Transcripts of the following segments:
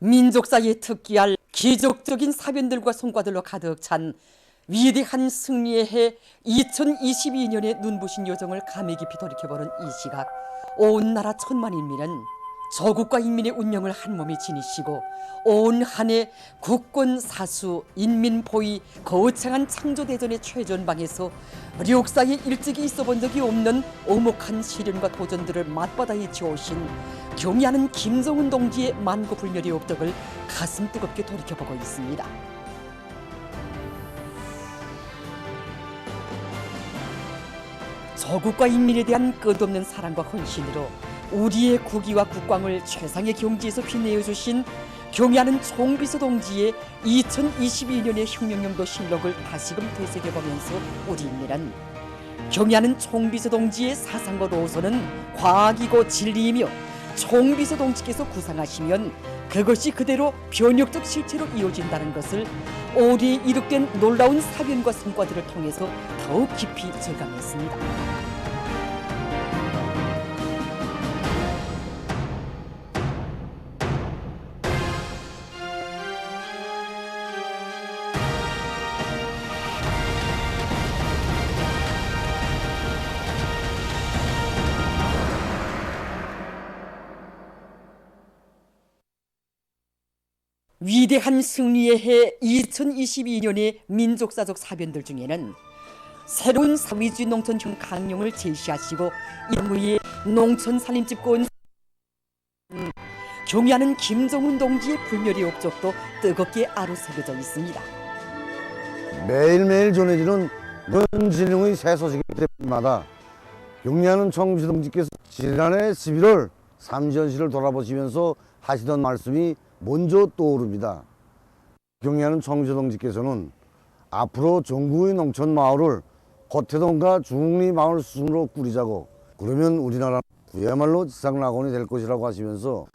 민족사에 특기할 기적적인 사변들과 성과들로 가득 찬 위대한 승리의 해 2022년의 눈부신 요정을 감회 깊이 돌이켜보는 이 시각, 온 나라 천만 인민은 조국과 인민의 운명을 한몸에 지니시고 온 한 해 국권 사수, 인민 보위, 거창한 창조대전의 최전방에서 역사에 일찍이 있어본 적이 없는 오목한 시련과 도전들을 맞바다에 지어오신 경의하는 김정은 동지의 만고불멸의 업적을 가슴 뜨겁게 돌이켜보고 있습니다. 조국과 인민에 대한 끝없는 사랑과 헌신으로 우리의 국위와 국광을 최상의 경지에서 빛내어주신 경의하는 총비서 동지의 2022년의 혁명연도 실록을 다시금 되새겨보면서 우리 인민은 경의하는 총비서 동지의 사상과 노선은 과학이고 진리이며 총비서 동지께서 구상하시면 그것이 그대로 변혁적 실체로 이어진다는 것을 올해 이룩된 놀라운 사변과 성과들을 통해서 더욱 깊이 절감했습니다. 위대한 승리의 해 2022년의 민족사적 사변들 중에는 새로운 사회주의 농촌형 강령을 제시하시고 이무의 농촌 살림집권 경의하는 김정은 동지의 불멸의 업적도 뜨겁게 아로새겨져 있습니다. 매일매일 전해지는 논진흥의 새 소식 때마다 경의하는 총비서 동지께서 지난해 11월 삼지연시를 돌아보시면서 하시던 말씀이 먼저 떠오릅니다. 경의하는 총비서 동지께서는 앞으로 전국의 농촌 마을을 고태동과 중리 마을 수준으로 꾸리자고, 그러면 우리나라 그야말로 지상낙원이 될 것이라고 하시면서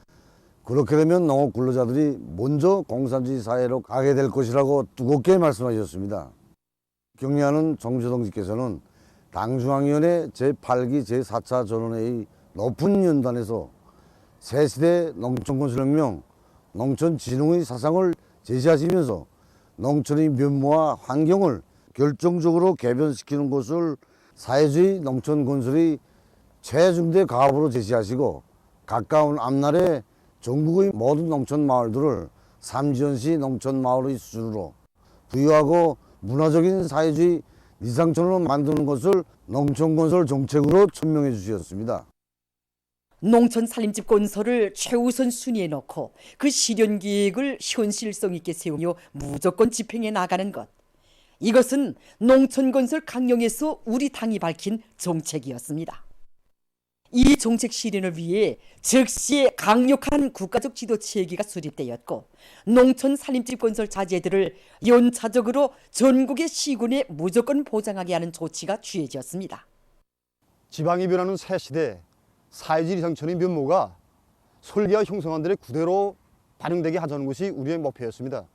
그렇게 되면 농업 근로자들이 먼저 공산주의 사회로 가게 될 것이라고 뜨겁게 말씀하셨습니다. 경의하는 총비서 동지께서는 당중앙위원회 제8기 제4차 전원회의 높은 연단에서 새시대 농촌건설혁명, 농촌진흥의 사상을 제시하시면서 농촌의 면모와 환경을 결정적으로 개변시키는 것을 사회주의 농촌건설의 최중대 가업으로 제시하시고, 가까운 앞날에 전국의 모든 농촌 마을들을 삼지연시 농촌 마을의 수준으로 부유하고 문화적인 사회주의 리상촌으로 만드는 것을 농촌건설 정책으로 천명해 주셨습니다. 농촌 살림집 건설을 최우선 순위에 놓고 그 실현 계획을 현실성 있게 세우며 무조건 집행해 나가는 것. 이것은 농촌 건설 강령에서 우리 당이 밝힌 정책이었습니다. 이 정책 실현을 위해 즉시에 강력한 국가적 지도 체계가 수립되었고, 농촌 살림집 건설 자재들을 연차적으로 전국의 시군에 무조건 보장하게 하는 조치가 취해졌습니다. 지방이 변하는 새 시대 사회주의 리상촌의 면모가 설계와 형성안들의 그대로 반영되게 하자는 것이 우리의 목표였습니다.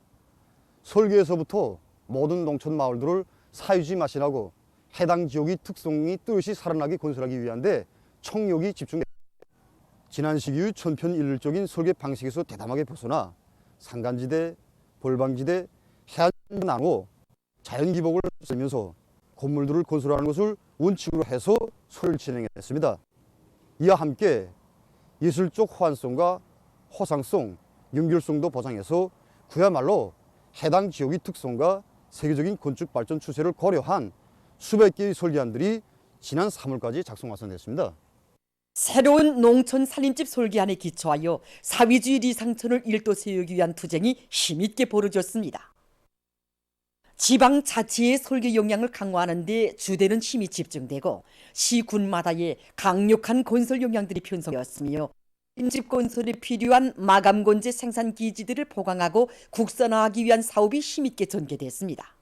설계에서부터 모든 농촌 마을들을 사회주의 마신하고 해당 지역의 특성이 뚜렷이 살아나게 건설하기 위한데 총력이 집중됩니다. 지난 시기의 천편일률적인 설계 방식에서 대담하게 벗어나 산간지대, 벌방지대, 해안지대를 나누어 자연기복을 쓰면서 건물들을 건설하는 것을 원칙으로 해서 설계를 진행했습니다. 이와 함께 예술적 호환성과 호상성, 연결성도 보장해서 그야말로 해당 지역의 특성과 세계적인 건축 발전 추세를 고려한 수백 개의 설계안들이 지난 3월까지 작성 완성됐습니다. 새로운 농촌 살림집 설계안에 기초하여 사회주의 리상촌을 일도 세우기 위한 투쟁이 힘있게 벌어졌습니다. 지방 자치의 설계 역량을 강화하는 데 주되는 힘이 집중되고 시군마다의 강력한 건설 역량들이 편성되었으며 살림집 건설에 필요한 마감 건재 생산 기지들을 보강하고 국산화하기 위한 사업이 힘있게 전개됐습니다.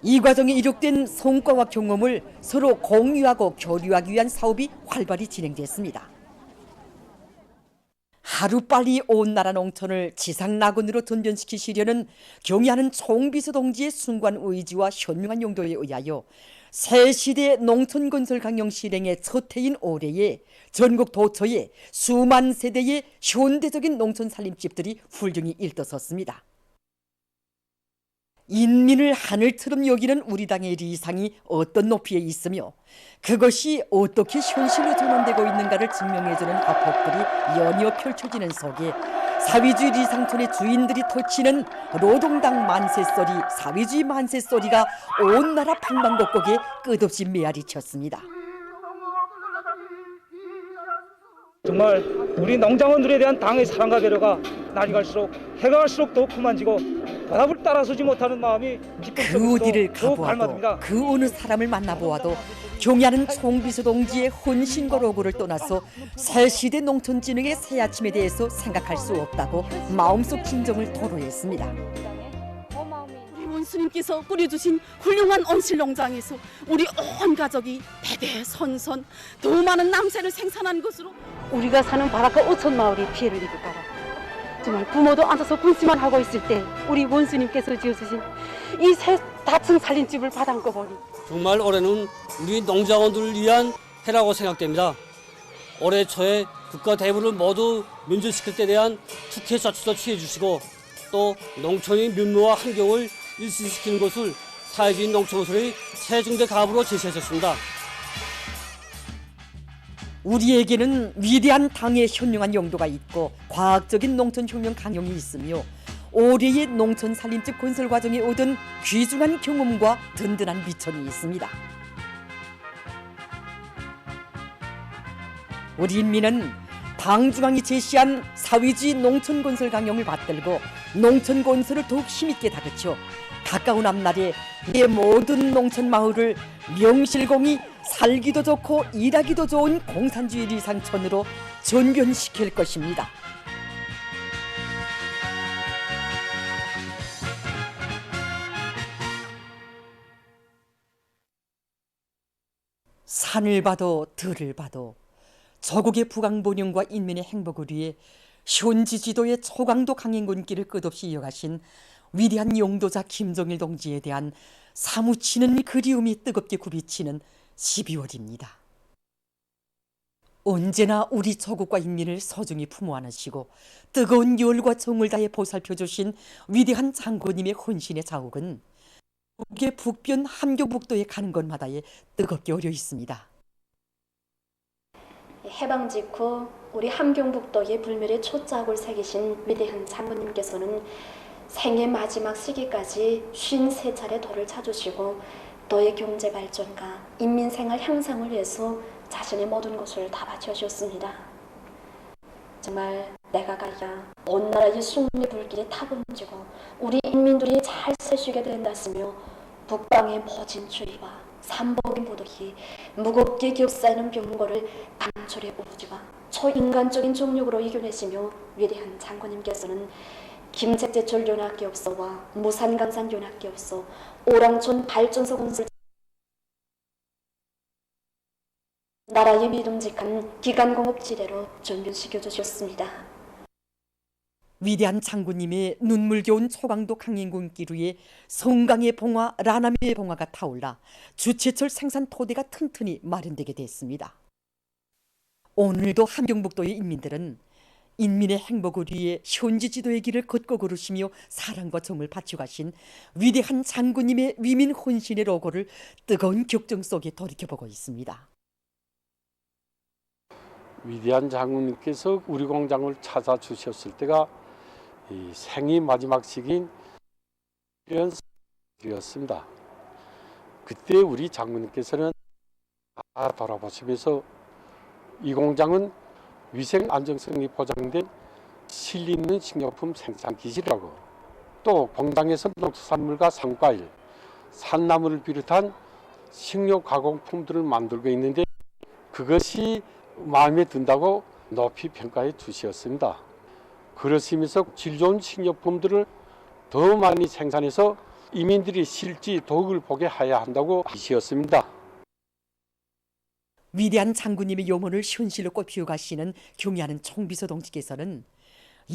이 과정에 이룩된 성과와 경험을 서로 공유하고 교류하기 위한 사업이 활발히 진행됐습니다. 하루빨리 온 나라 농촌을 지상낙원으로 전변시키시려는 경의하는 총비서 동지의 숭고한 의지와 현명한 용도에 의하여 새시대 농촌건설 강령 실행의 첫 해인 올해에 전국 도처에 수만 세대의 현대적인 농촌 살림집들이 훌륭히 일떠섰습니다. 인민을 하늘처럼 여기는 우리 당의 리상이 어떤 높이에 있으며 그것이 어떻게 현실로 전환되고 있는가를 증명해주는 화폭들이 연이어 펼쳐지는 속에 사회주의 리상촌의 주인들이 터치는 노동당 만세소리, 사회주의 만세소리가 온 나라 방방곡곡에 끝없이 메아리 쳤습니다. 정말 우리 농장원들에 대한 당의 사랑과 배려가 날이 갈수록 해가 갈수록 더욱 크만지고 보답을 따라서지 못하는 마음이 그 어디를 가보아도 그 어느 사람을 만나보아도 경의하는 총비서 동지의 헌신과 로고를 떠나서 새시대 농촌진흥의 새아침에 대해서 생각할 수 없다고 마음속 진정을 토로했습니다. 우리 원수님께서 꾸려주신 훌륭한 온실농장에서 우리 온 가족이 대대손손 더 많은 남새를 생산한 것으로 우리가 사는 바라카 5천 마을이 피해를 입을까봐 정말 부모도 앉아서 군시만 하고 있을 때 우리 원수님께서 지어주신 이 새 다층 살림집을 받아안고 보니 정말 올해는 우리 농장원들을 위한 해라고 생각됩니다. 올해 초에 국가 대부를 모두 면제시킬 때 대한 특혜 조치도 취해 주시고 또 농촌의 면모와 환경을 일신시키는 것을 사회주의 농촌건설의 최중대 가업으로 제시하셨습니다. 우리에게는 위대한 당의 현명한 용도가 있고 과학적인 농촌혁명 강령이 있으며 올해의 농촌 살림집 건설 과정에 얻은 귀중한 경험과 든든한 미천이 있습니다. 우리 인민은 당 중앙이 제시한 사회주의 농촌 건설 강령을 받들고 농촌 건설을 더욱 힘있게 다그쳐 가까운 앞날에 이 모든 농촌 마을을 명실공히 살기도 좋고 일하기도 좋은 공산주의 리상촌으로 전변시킬 것입니다. 산을 봐도 들을 봐도 조국의 부강본영과 인민의 행복을 위해 현지 지도의 초강도 강행군길을 끝없이 이어가신 위대한 용도자 김정일 동지에 대한 사무치는 그리움이 뜨겁게 굽이치는 12월입니다. 언제나 우리 조국과 인민을 소중히 품어 안으시고 뜨거운 열과 정을 다해 보살펴 주신 위대한 장군님의 헌신의 자욱은 국의 북변 함경북도에 가는 곳마다에 뜨겁게 어려 있습니다. 해방 직후 우리 함경북도의 불멸의 초자국을 새기신 위대한 장군님께서는 생애 마지막 시기까지 53차례 도를 찾으시고 도의 경제 발전과 인민 생활 향상을 위해서 자신의 모든 것을 다 바쳐주셨습니다. 정말 내가 가야 온 나라의 승리 불길이 타번지고 우리 인민들이 잘 살 수 있게 된다으며 북방의 모진 추위와 삼복인 부득이 무겁게 격사하는 병거를 강철의 우주와 초인간적인 정력으로 이겨내시며 위대한 장군님께서는 김책제철 연합기업소와 무산강산 연합기업소, 오랑촌 발전소 건설 나라의 믿음직한 기간공업지대로 전변시켜 주셨습니다. 위대한 장군님의 눈물겨운 초강도 강행군길 위에 성강의 봉화, 라남의 봉화가 타올라 주체철 생산 토대가 튼튼히 마련되게 됐습니다. 오늘도 함경북도의 인민들은 인민의 행복을 위해 현지 지도의 길을 걷고 걸으시며 사랑과 정을 바쳐가신 위대한 장군님의 위민 헌신의 로고를 뜨거운 격정 속에 돌이켜보고 있습니다. 위대한 장군님께서 우리 공장을 찾아주셨을 때가 이 생이 마지막 시기인 1년이었습니다. 그때 우리 장군님께서는 다 돌아보시면서 이 공장은 위생 안정성이 보장된 실리 있는 식료품 생산 기지라고 또 공장에서 농수산물과 상과일, 산나물을 비롯한 식료 가공품들을 만들고 있는데 그것이 마음에 든다고 높이 평가해 주셨습니다. 그러시면서 질 좋은 식료품들을 더 많이 생산해서 이민들이 실지 덕을 보게 해야 한다고 하셨습니다. 위대한 장군님의 요모를 현실로 꽃피워 가시는 경의하는 총비서 동지께서는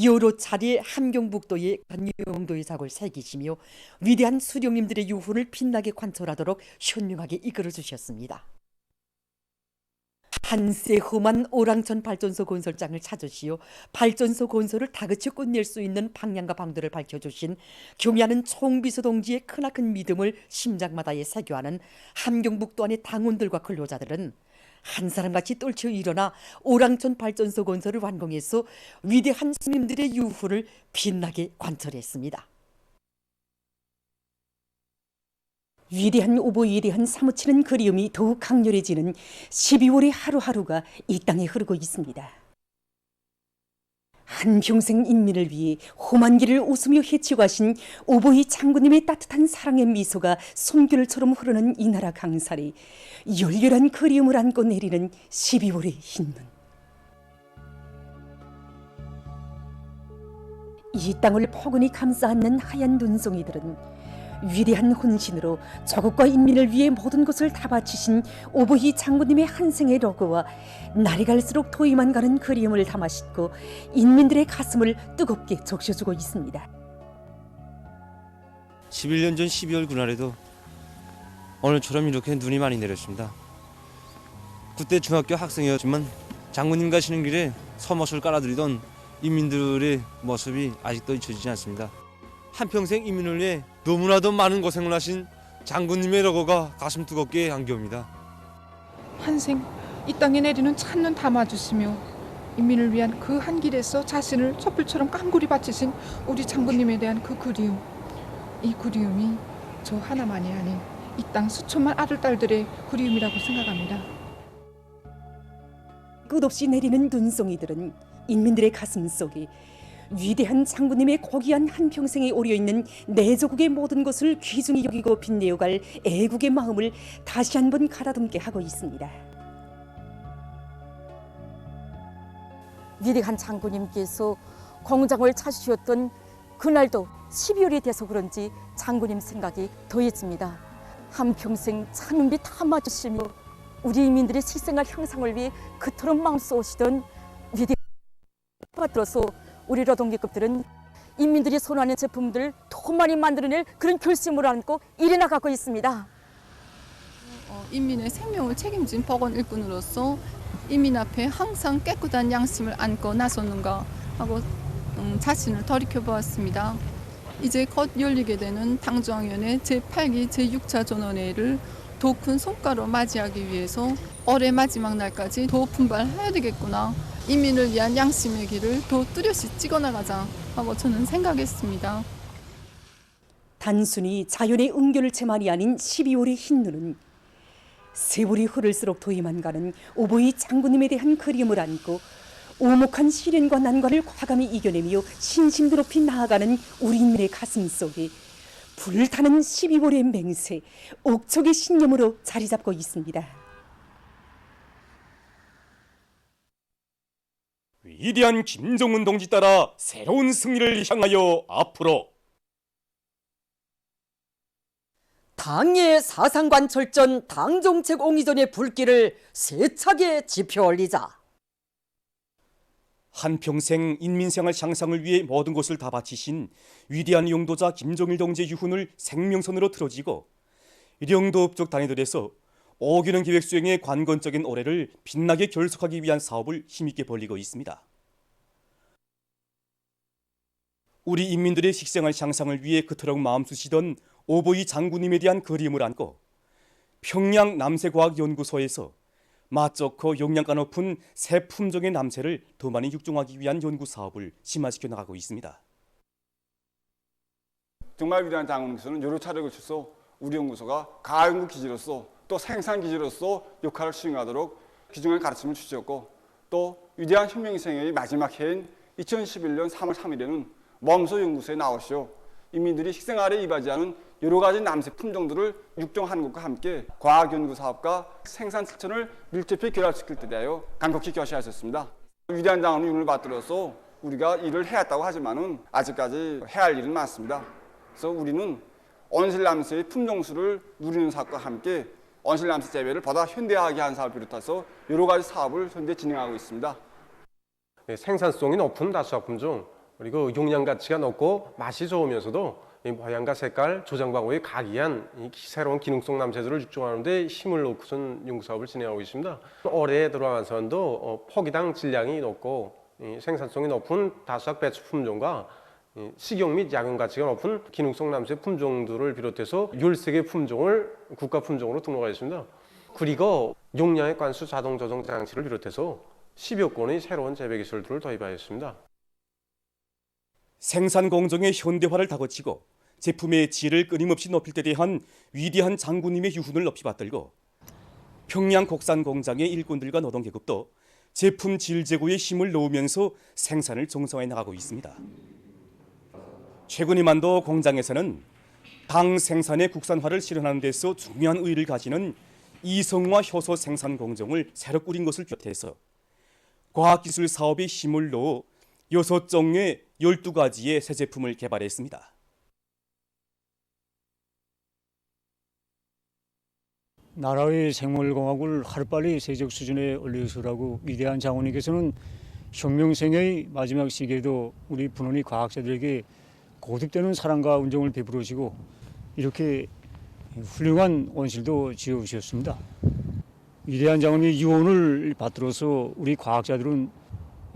여러 차례 함경북도의 관용도의 작을 새기시며 위대한 수령님들의 유훈을 빛나게 관철하도록 현명하게 이끌어 주셨습니다. 한세 험한 오랑천 발전소 건설장을 찾으시어 발전소 건설을 다그쳐 끝낼 수 있는 방향과 방도를 밝혀주신 경의하는 총비서 동지의 크나큰 믿음을 심장마다에 새겨하는 함경북도 안의 당원들과 근로자들은 한 사람같이 떨쳐 일어나 오랑천 발전소 건설을 완공해서 위대한 스님들의 유후를 빛나게 관철했습니다. 위대한 오보이에 대한 사무치는 그리움이 더욱 강렬해지는 12월의 하루하루가 이 땅에 흐르고 있습니다. 한평생 인민을 위해 험한 길을 웃으며 헤치고 가신 오보이 장군님의 따뜻한 사랑의 미소가 손길처럼 흐르는 이 나라 강살이 열렬한 그리움을 안고 내리는 12월의 흰눈. 이 땅을 포근히 감싸 안는 하얀 눈송이들은 위대한 혼신으로 조국과 인민을 위해 모든 것을 다 바치신 오보이 장군님의 한생의 로고와 날이 갈수록 도이만 가는 그리움을 담아 싣고 인민들의 가슴을 뜨겁게 적셔주고 있습니다. 11년 전 12월 그날에도 오늘처럼 이렇게 눈이 많이 내렸습니다. 그때 중학교 학생이었지만 장군님 가시는 길에 서못을 깔아드리던 인민들의 모습이 아직도 잊혀지지 않습니다. 한평생 인민을 위해 너무나도 많은 고생을 하신 장군님의 로고가 가슴 뜨겁게 안겨옵니다. 한생 이 땅에 내리는 찬눈 담아주시며 인민을 위한 그 한 길에서 자신을 촛불처럼 깡굴이 바치신 우리 장군님에 대한 그 그리움, 이 그리움이 저 하나만이 아닌 이 땅 수천만 아들 딸들의 그리움이라고 생각합니다. 끝없이 내리는 눈송이들은 인민들의 가슴 속에 위대한 장군님의 고귀한 한평생에 오려있는 내조국의 모든 것을 귀중히 여기고 빛내어갈 애국의 마음을 다시 한번 가다듬게 하고 있습니다. 위대한 장군님께서 공장을 찾으셨던 그날도 12월이 돼서 그런지 장군님 생각이 더해집니다. 한평생 찬운비 다 맞으시며 우리 인민들의 실생활 향상을 위해 그토록 마음 쏘시던 위대한 받들어서 우리 노동계급들은 인민들이 선호하는 제품들을 더 많이 만들어낼 그런 결심을 안고 일해 나가고 있습니다. 인민의 생명을 책임진 법원 일꾼으로서 인민 앞에 항상 깨끗한 양심을 안고 나섰는가 하고 자신을 돌이켜보았습니다. 이제 곧 열리게 되는 당중앙위원회 제8기 제6차 전원회의를 더 큰 성과로 맞이하기 위해서 올해 마지막 날까지 더 분발해야 되겠구나. 인민을 위한 양심의 길을 더 뚜렷이 찍어나가자 하고 저는 생각했습니다. 단순히 자연의 은결체만이 아닌 12월의 흰눈은 세월이 흐를수록 도이만 가는 오보이 장군님에 대한 그리움을 안고 오목한 시련과 난관을 과감히 이겨내며 신심도 높이 나아가는 우리 인민의 가슴 속에 불타는 12월의 맹세, 옥촉의 신념으로 자리 잡고 있습니다. 위대한 김정은 동지 따라 새로운 승리를 향하여 앞으로 당의 사상관철전 당정책 옹이전의 불길을 세차게 지펴 올리자. 한평생 인민생활 향상을 위해 모든 것을 다 바치신 위대한 용도자 김정일 동지의 유훈을 생명선으로 틀어지고 영도업적 단위들에서 5개년 계획 수행의 관건적인 올해를 빛나게 결속하기 위한 사업을 힘있게 벌이고 있습니다. 우리 인민들의 식생활 향상을 위해 그토록 마음 쓰시던 오보이 장군님에 대한 그리움을 안고 평양 남새과학연구소에서 맛 좋고 영양가 높은 새 품종의 남새를 더 많이 육종하기 위한 연구 사업을 심화시켜 나가고 있습니다. 정말 위대한 장군님께서는 여러 차례에 걸쳐서 우리 연구소가 가연구 기지로서 또 생산 기지로서 역할을 수행하도록 귀중한 가르침을 주셨고, 또 위대한 혁명생의 마지막 해인 2011년 3월 3일에는 멈소 연구소에 나오시오 인민들이 식생활에 이바지하는 여러 가지 남새 품종들을 육종하는 것과 함께 과학연구 사업과 생산 실천을 밀접히 결합시킬 때 대하여 간곡히 교시하셨습니다. 위대한 장군의 윤을 받들어서 우리가 일을 해왔다고 하지만은 아직까지 해야 할 일은 많습니다. 그래서 우리는 온실남새의 품종수를 누리는 사업과 함께 온실남새 재배를 보다 현대화하게 한 사업을 비롯해서 여러 가지 사업을 현재 진행하고 있습니다. 생산성이 높은 다수학 품종, 그리고 용량 가치가 높고 맛이 좋으면서도 모양과 색깔, 조장 방법이 각이한 새로운 기능성 남새들을 육종하는 데 힘을 놓고선 연구사업을 진행하고 있습니다. 올해 들어와서도 포기당 질량이 높고 생산성이 높은 다수학 배추 품종과 식용 및 약용 가치가 높은 기능성 남새 품종들을 비롯해서 13개 품종을 국가 품종으로 등록하였습니다. 그리고 용량의 관수 자동 조정 장치를 비롯해서 10여 건의 새로운 재배 기술들을 도입하였습니다. 생산 공정의 현대화를 다거치고 제품의 질을 끊임없이 높일 때 대한 위대한 장군님의 유훈을 높이 받들고 평양 곡산 공장의 일꾼들과 노동계급도 제품 질 제고에 힘을 놓으면서 생산을 정상화해 나가고 있습니다. 최근에만도 공장에서는 당 생산의 국산화를 실현하는 데서 중요한 의의를 가지는 이성화 효소 생산 공정을 새로 꾸린 것을 비롯해서 과학기술 사업에 힘을 넣어 6종의 12가지의 새 제품을 개발했습니다. 나라의 생물공학을 하루빨리 세적 수준에 올려주라고 위대한 장군님께서는 혁명생의 마지막 시기에도 우리 분원의 과학자들에게 거듭되는 사랑과 운정을 베풀으시고 이렇게 훌륭한 온실도 지어주셨습니다. 위대한 장군의 유언을 받들어서 우리 과학자들은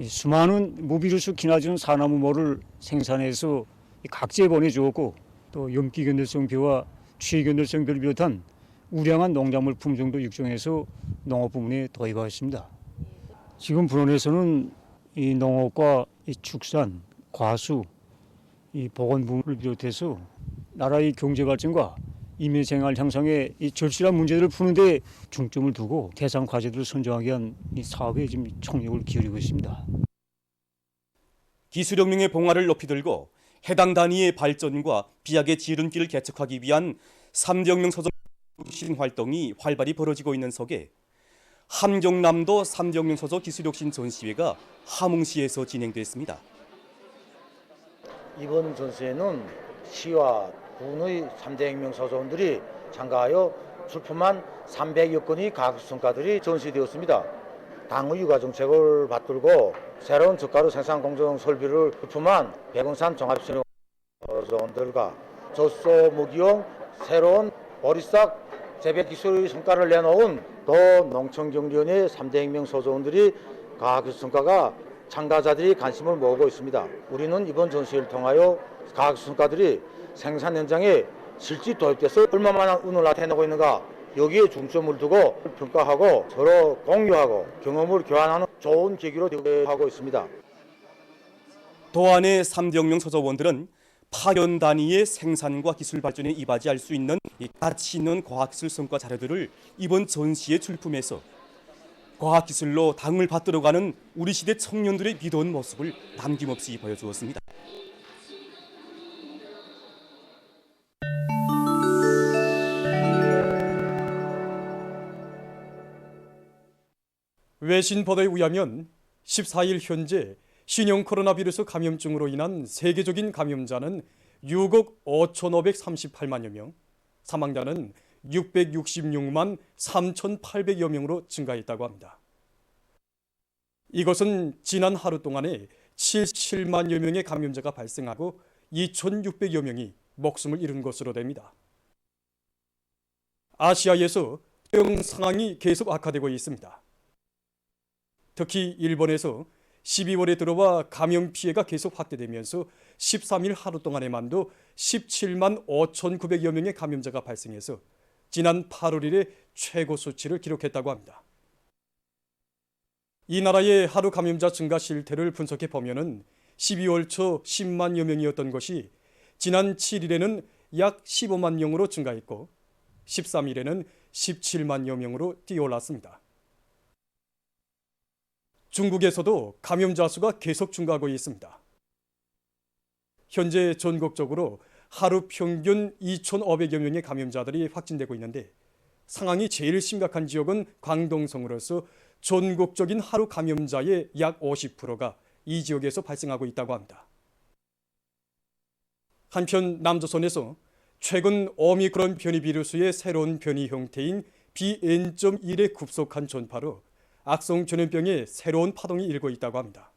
수많은 모비루스 키나즈는 사나무모를 생산해서 각지에 보내주었고 또 염기견들성벼와 취견들성벼를 비롯한 우량한 농작물 품종도 육종해서 농업 부문에 도입하였습니다. 지금 분원에서는 이 농업과 이 축산, 과수, 이 보건 부문을 비롯해서 나라의 경제 발전과 인민생활 향상에 이 절실한 문제들을 푸는데 중점을 두고 대상 과제들을 선정하기 위한 이 사업에 지금 총력을 기울이고 있습니다. 기술혁명의 봉화를 높이 들고 해당 단위의 발전과 비약의 지름길을 개척하기 위한 3대혁명 서점 활동이 활발히 벌어지고 있는 속에 함경남도 3대혁명 서적 기술혁신 전시회가 함흥시에서 진행됐습니다. 이번 전시회는 시와 군의 3대혁명 서적원들이 참가하여 출품한 300여 건의 과학성과들이 전시되었습니다. 당의 육아정책을 받들고 새로운 저가로 생산공정 설비를 출품한 백운산 종합실용 서적원들과 젖소무기용 새로운 보리싹 재배기술의 성과를 내놓은 또 농촌경리원의 3대혁명 서적원들이 과학기술 성과가 참가자들이 관심을 모으고 있습니다. 우리는 이번 전시회를 통하여 과학기술 성과들이 생산 현장에 실제 도입돼서 얼마나 운을 나타내고 있는가 여기에 중점을 두고 평가하고 서로 공유하고 경험을 교환하는 좋은 계기로 되고 있습니다. 도안의 3대혁명 서적원들은 파견 단위의 생산과 기술 발전에 이바지할 수 있는 가치 있는 과학기술 성과 자료들을 이번 전시에 출품해서 과학기술로 당을 받들어가는 우리 시대 청년들의 믿어온 모습을 남김없이 보여주었습니다. 외신 보도에 의하면 14일 현재 신형 코로나 바이러스 감염증으로 인한 세계적인 감염자는 6억 5,538만여 명, 사망자는 666만 3,800여 명으로 증가했다고 합니다. 이것은 지난 하루 동안에 77만여 명의 감염자가 발생하고 2,600여 명이 목숨을 잃은 것으로 됩니다. 아시아에서 병 상황이 계속 악화되고 있습니다. 특히 일본에서 12월에 들어와 감염 피해가 계속 확대되면서 13일 하루 동안에만도 17만 5,900여 명의 감염자가 발생해서 지난 8월 이래 최고 수치를 기록했다고 합니다. 이 나라의 하루 감염자 증가 실태를 분석해 보면은 12월 초 10만여 명이었던 것이 지난 7일에는 약 15만 명으로 증가했고 13일에는 17만여 명으로 뛰어올랐습니다. 중국에서도 감염자 수가 계속 증가하고 있습니다. 현재 전국적으로 하루 평균 2,500여 명의 감염자들이 확진되고 있는데 상황이 제일 심각한 지역은 광동성으로서 전국적인 하루 감염자의 약 50%가 이 지역에서 발생하고 있다고 합니다. 한편 남조선에서 최근 오미크론 변이 비루스의 새로운 변이 형태인 BN.1의 급속한 전파로 악성 전염병의 새로운 파동이 일고 있다고 합니다.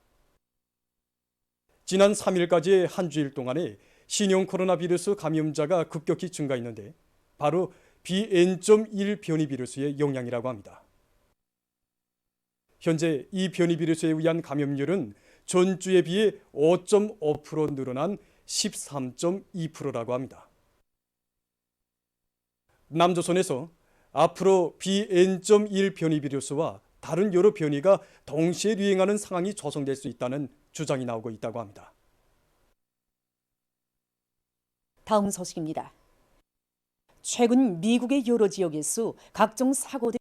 지난 3일까지의 한 주일 동안에 신형 코로나 비루스 감염자가 급격히 증가했는데 바로 BN.1 변이 비루스의 영향이라고 합니다. 현재 이 변이 비루스에 의한 감염률은 전주에 비해 5.5% 늘어난 13.2%라고 합니다. 남조선에서 앞으로 BN.1 변이 비루스와 다른 여러 변이가 동시에 유행하는 상황이 조성될 수 있다는 주장이 나오고 있다고 합니다. 다음 소식입니다. 최근 미국의 여러 지역에서 각종 사고들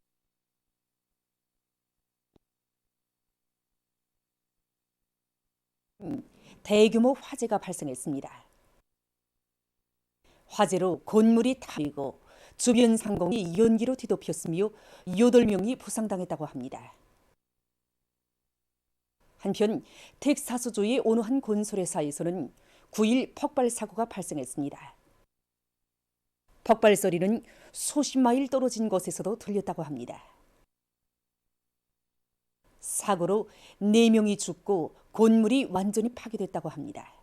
대규모 화재가 발생했습니다. 화재로 건물이 타이고 주변 상공이 연기로 뒤덮였으며 8명이 부상당했다고 합니다. 한편 텍사스주의 어느 한 건설회사에서는 9일 폭발 사고가 발생했습니다. 폭발 소리는 수십 마일 떨어진 곳에서도 들렸다고 합니다. 사고로 4명이 죽고 건물이 완전히 파괴됐다고 합니다.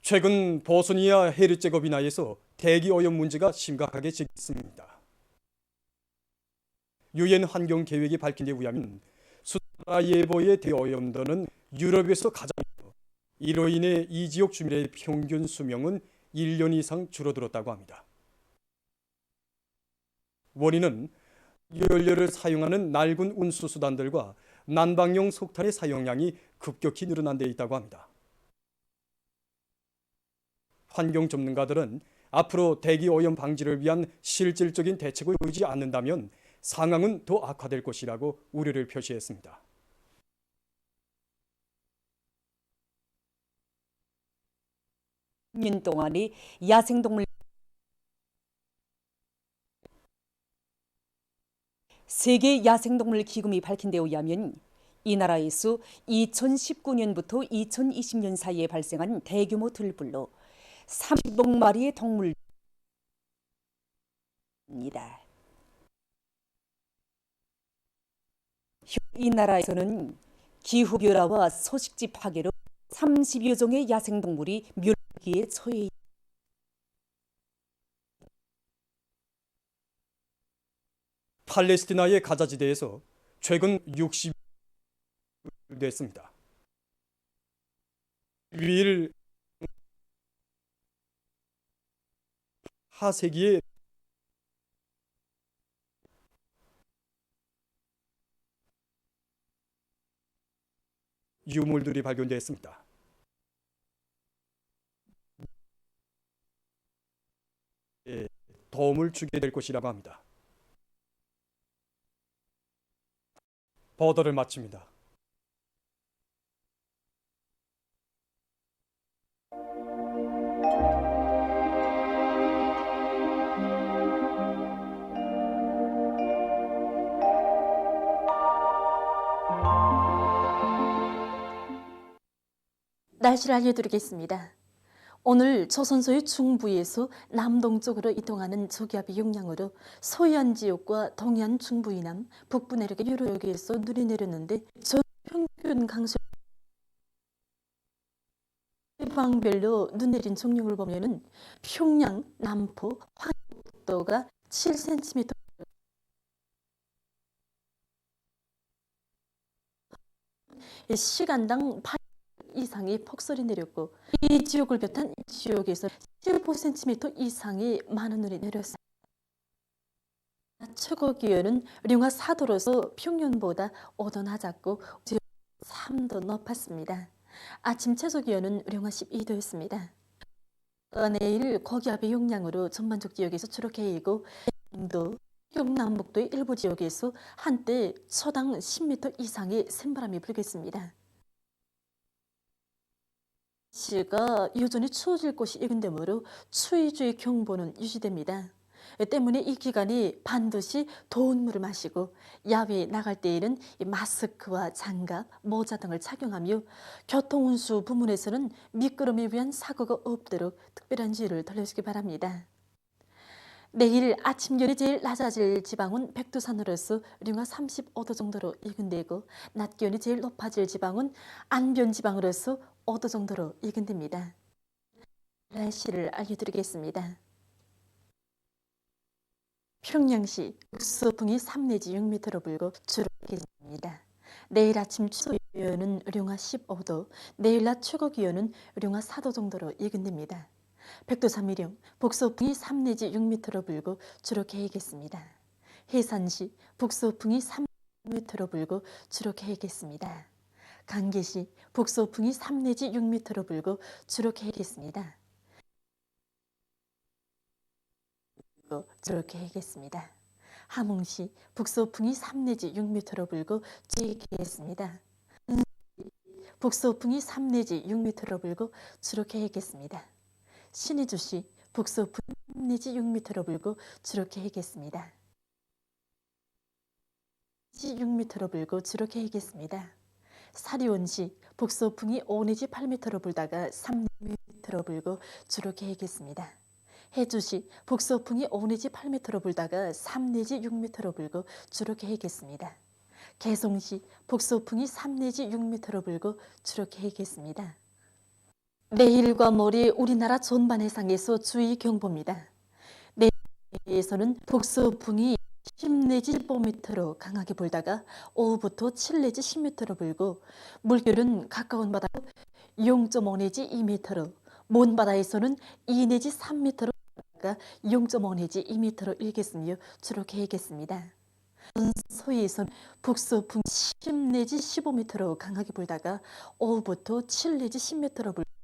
최근 보스니아 헤르체고비나에서 대기 오염 문제가 심각하게 제기됐습니다. 유엔 환경 계획이 밝힌 데 의하면 수라예보의 대오염도는 유럽에서 가장 이로 인해 이 지역 주민의 평균 수명은 1년 이상 줄어들었다고 합니다. 원인은 연료를 사용하는 낡은 운수수단들과 난방용 석탄의 사용량이 급격히 늘어난 데 있다고 합니다. 환경 전문가들은 앞으로 대기 오염 방지를 위한 실질적인 대책을 보이지 않는다면 상황은 더 악화될 것이라고 우려를 표시했습니다. 년 동안의 야생동물 세계 야생동물 기금이 밝힌 데 의하면 이 나라에서 2019년부터 2020년 사이에 발생한 대규모 들불로 30억 마리의 동물입니다. 이 나라에서는 기후변화와 서식지 파괴로 30여 종의 야생동물이 멸기에 처해 있습니다. 팔레스티나의 가자지대에서 최근 60일 됐습니다. 1일 하세기에 유물들이 발견됐습니다. 도움을 주게 될 것이라고 합니다. 보도를 마칩니다. 날씨를 알려드리겠습니다. 오늘 조선소의 중부에서 남동쪽으로 이동하는 저기압의 영향으로 서해안 지역과 동해안 중부 이남, 북부 내륙의 여러 지역에서 눈이 내렸는데 저 평균 강수 지방별로 눈 내린 종류를 보면은 평양, 남포, 황도가 7cm 시간당 8 이상의 폭설이 내렸고 이 지역을 비롯한 지역에서 15cm 이상의 많은 눈이 내렸습니다. 최고 기온은 령화 4도로서 평년보다 5도 낮았고 3도 높았습니다. 아침 최저 기온은 령화 12도였습니다. 내일 고기압의 영향으로 전반적 지역에서 주로 개이고 경도, 경남북도의 일부 지역에서 한때 초당 10m 이상의 센바람이 불겠습니다. 날씨가 여전히 추워질 것이 예견되므로 추위주의 경보는 유지됩니다. 때문에 이 기간에 반드시 더운 물을 마시고 야외에 나갈 때에는 마스크와 장갑, 모자 등을 착용하며 교통운수 부문에서는 미끄럼에 의한 사고가 없도록 특별한 주의를 돌려주기 바랍니다. 내일 아침 기온이 제일 낮아질 지방은 백두산으로서 령아 35도 정도로 예견되고 낮 기온이 제일 높아질 지방은 안변 지방으로서 5도 정도로 예견됩니다. 날씨를 알려드리겠습니다. 평양시 북서풍이 3 내지 6m로 불고 주로 계십니다. 내일 아침 최소 기온은 령아 15도, 내일 낮 최고 기온은 령아 4도 정도로 예견됩니다. 백두산 미령 북서풍이 3 내지 6m로 불고 주로 개겠습니다. 해산시 북서풍이 3m로 불고 주로 개겠습니다. 강계시 북서풍이 3 내지 6m로 불고 주로 개겠습니다. 주로 개겠습니다. 함흥시 북서풍이 3 내지 6m로 불고 주로 개겠습니다. 북서풍이 3 내지 6m로 불고 주로 개겠습니다. 신의주시 북서풍 3 내지 6m로 불고 주로 개겠습니다. 6m로 불고 주로 개겠습니다. 사리온시 북서풍이 5 내지 8m로 불다가 3m로 불고 주로 개겠습니다. 해주시 북서풍이 5 내지 8m로 불다가 3 내지 6m로 불고 주로 개겠습니다. 개송시 북서풍이 3 내지 6m로 불고 주로 개겠습니다. 내일과 모레 우리나라 전반 해상에서 주의 경보입니다. 내일에서는 북서풍이 10 내지 15m로 강하게 불다가 오후부터 7 내지 10m로 불고 물결은 가까운 바다로 0.5 내지 2m로 먼 바다에서는 2 내지 3m로 불다가 0.5 내지 2m로 일겠으며 주로 개겠습니다. 서해에서는 북서풍 10 내지 15m로 강하게 불다가 오후부터 7 내지 10m로 불고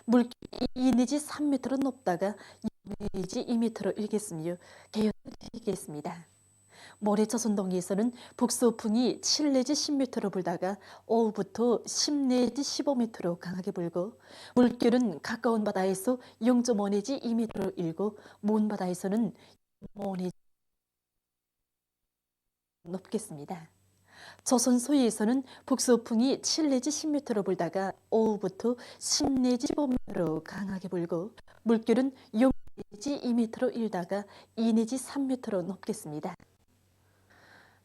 물결이 2 내지 3m로 높다가 2 내지 2m로 일겠으며 개겠습니다. 모레 조선동해에서는 북서풍이 7 내지 10m로 불다가 오후부터 10 내지 15m로 강하게 불고 물결은 가까운 바다에서 0.5 내지 2m로 일고 먼 바다에서는 5 내지 높겠습니다. 조선 소해에서는 북서풍이 7 내지 10m로 불다가 오후부터 10 내지 15m로 강하게 불고 물결은 0 내지 2m로 일다가 2 내지 3m로 높겠습니다.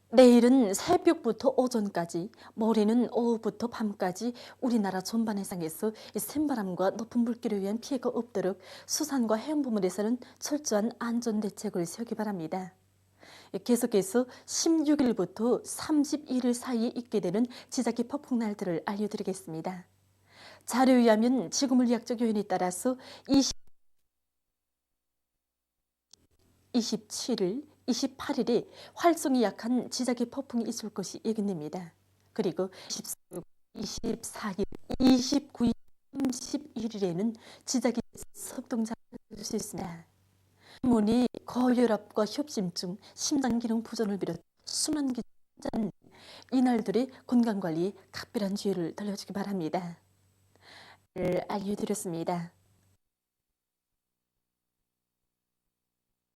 내일은 새벽부터 오전까지, 모레는 오후부터 밤까지 우리나라 전반 해상에서 샘바람과 높은 물결에 의한 피해가 없도록 수산과 해양 부문에서는 철저한 안전 대책을 세우기 바랍니다. 계속해서 16일부터 31일 사이에 있게 되는 지자기 폭풍날들을 알려드리겠습니다. 자료에 의하면 지구물리학적 요인에 따라서 27일, 28일에 활성이 약한 지자기 폭풍이 있을 것이 예견됩니다. 그리고 24일, 29일, 31일에는 지자기 섭동장을 수 있습니다. 때문에 고혈압과 협심증, 심장기능 부전을 비롯 수많은 기전 이날들의 건강관리에 각별한 주의를 돌려주기 바랍니다. 알려드렸습니다.